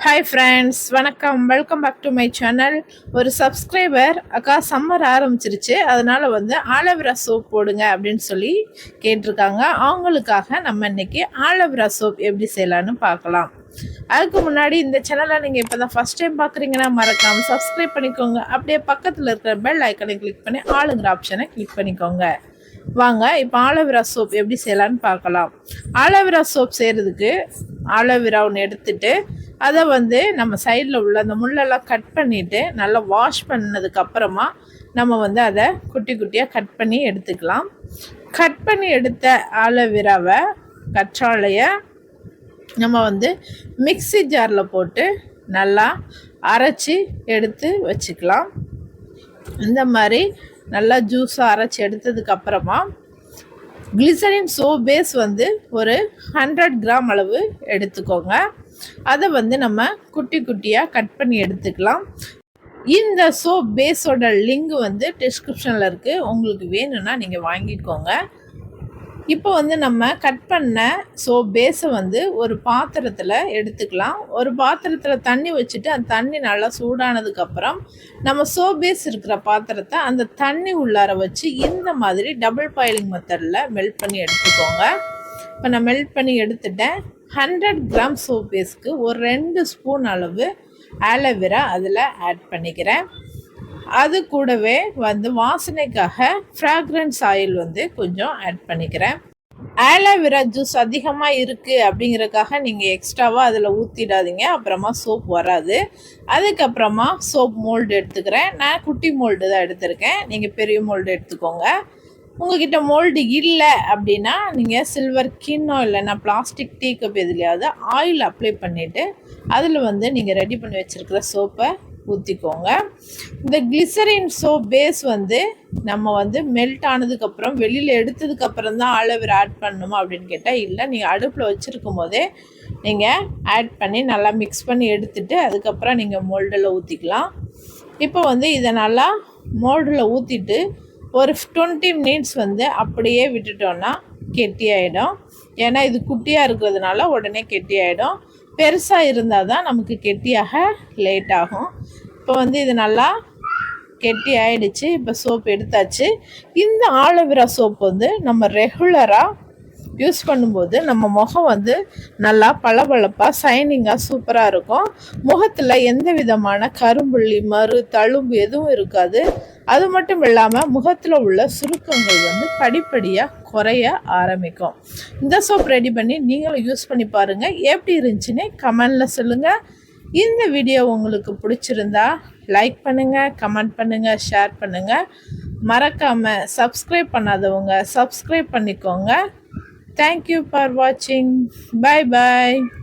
Hi friends, வணக்கம். Welcome back to my channel. ஒரு subscriber அக்கா சம்மர் ஆரம்பிச்சிருச்சு, அதனால் ஆலோவேரா சோப் போடுங்க அப்படின்னு சொல்லி கேட்டிருக்காங்க. அவங்களுக்காக நம்ம இன்னைக்கு ஆலோவேரா சோப் எப்படி செய்யலான்னு பார்க்கலாம். அதுக்கு முன்னாடி இந்த சேனலை நீங்கள் இப்போ தான் ஃபஸ்ட் டைம் பார்க்குறீங்கன்னா மறக்காமல் சப்ஸ்கிரைப் பண்ணிக்கோங்க. அப்படியே பக்கத்தில் இருக்கிற பெல் ஐக்கனை கிளிக் பண்ணி ஆளுங்கிற ஆப்ஷனை கிளிக் பண்ணிக்கோங்க. வாங்க இப்போ ஆலோவேரா சோப் எப்படி செய்யலான்னு பார்க்கலாம். ஆலோவேரா சோப் செய்கிறதுக்கு ஆலோவேரா ஒன்று எடுத்துட்டு அதை நம்ம சைடில் உள்ள அந்த முள்ளெல்லாம் கட் பண்ணிவிட்டு நல்லா வாஷ் பண்ணதுக்கப்புறமா நம்ம அதை குட்டி குட்டியாக கட் பண்ணி எடுத்துக்கலாம். கட் பண்ணி எடுத்த ஆலோவேராவை கற்றாழையை நம்ம மிக்ஸி ஜாரில் போட்டு நல்லா அரைச்சி எடுத்து வச்சுக்கலாம். இந்த மாதிரி நல்லா ஜூஸாக அரைச்சி எடுத்ததுக்கப்புறமா கிளிசரின் சோப் பேஸ் ஒரு 100 கிராம் அளவு எடுத்துக்கோங்க. அதை நம்ம குட்டி குட்டியாக கட் பண்ணி எடுத்துக்கலாம். இந்த சோப் பேஸோட லிங்க் டிஸ்கிரிப்ஷனில் இருக்குது, உங்களுக்கு வேணும்னா நீங்கள் வாங்கிக்கோங்க. இப்போ நம்ம கட் பண்ண சோப் பேஸை ஒரு பாத்திரத்தில் எடுத்துக்கலாம். ஒரு பாத்திரத்தில் தண்ணி வச்சுட்டு அந்த தண்ணி நல்லா சூடானதுக்கப்புறம் நம்ம சோப் பேஸ் இருக்கிற பாத்திரத்தை அந்த தண்ணி உள்ளார வச்சு இந்த மாதிரி டபுள் பாயிலிங் மெத்தடில் மெல்ட் பண்ணி எடுத்துக்கோங்க. இப்போ நான் மெல்ட் பண்ணி எடுத்துட்டேன். 100 கிராம் சோப் பேஸ்க்கு ஒரு 2 ஸ்பூன் அளவு ஆலோவேரா அதில் ஆட் பண்ணிக்கிறேன். அது கூடவே வாசனைக்காக ஃப்ராக்ரன்ஸ் ஆயில் கொஞ்சம் ஆட் பண்ணிக்கிறேன். ஆலோவேரா ஜூஸ் அதிகமாக இருக்குது அப்படிங்கிறதுக்காக நீங்கள் எக்ஸ்ட்ராவாக அதில் ஊற்றிடாதீங்க, அப்புறமா சோப் வராது. அதுக்கப்புறமா சோப் மோல்டு எடுத்துக்கிறேன். நான் குட்டி மோல்டு தான் எடுத்திருக்கேன், நீங்கள் பெரிய மோல்டு எடுத்துக்கோங்க. உங்கள்கிட்ட மோல்டு இல்லை அப்படின்னா நீங்கள் சில்வர் கிண்ணோ இல்லைன்னா பிளாஸ்டிக் டீ கப் எதுலையாவது ஆயில் அப்ளை பண்ணிவிட்டு அதில் நீங்கள் ரெடி பண்ணி வச்சுருக்கிற சோப்பை ஊற்றிக்கோங்க. இந்த கிளிசரின் சோப் பேஸ் நம்ம மெல்ட் ஆனதுக்கப்புறம் வெளியில் எடுத்ததுக்கப்புறம் தான் ஆலோவேரா ஆட் பண்ணணுமா அப்படின்னு கேட்டால் இல்லை, நீங்கள் அடுப்பில் வச்சுருக்கும் போதே நீங்கள் ஆட் பண்ணி நல்லா மிக்ஸ் பண்ணி எடுத்துகிட்டு அதுக்கப்புறம் நீங்கள் மோல்டில் ஊற்றிக்கலாம். இப்போ இதை நல்லா மோல்டில் ஊற்றிட்டு ஒரு 20 மினிட்ஸ் அப்படியே விட்டுட்டோன்னா கெட்டியாயிடும். ஏன்னா இது குட்டியாக இருக்கிறதுனால உடனே கெட்டியாயிடும். பெருசாக இருந்தால் தான் நமக்கு கெட்டியாக லேட் ஆகும். இப்போ இது நல்லா கெட்டி ஆகிடுச்சு. இப்போ சோப் எடுத்தாச்சு. இந்த ஆலோவேரா சோப் நம்ம ரெகுலராக யூஸ் பண்ணும்போது நம்ம முகம் நல்லா பளபளப்பாக சைனிங்காக சூப்பராக இருக்கும். முகத்தில் எந்த விதமான கரும்புள்ளி மறு தழும்பு எதுவும் இருக்காது. அது மட்டும் இல்லாமல் முகத்தில் உள்ள சுருக்கங்கள் படிப்படியாக குறைய ஆரம்பிக்கும். இந்த சோப் ரெடி பண்ணி நீங்களும் யூஸ் பண்ணி பாருங்கள். எப்படி இருந்துச்சுன்னு கமெண்டில் சொல்லுங்கள். இந்த வீடியோ உங்களுக்கு பிடிச்சிருந்தா லைக் பண்ணுங்கள், கமெண்ட் பண்ணுங்கள், ஷேர் பண்ணுங்கள். மறக்காமல் சப்ஸ்கிரைப் பண்ணாதவங்க சப்ஸ்கிரைப் பண்ணிக்கோங்க. Thank you for watching. Bye bye.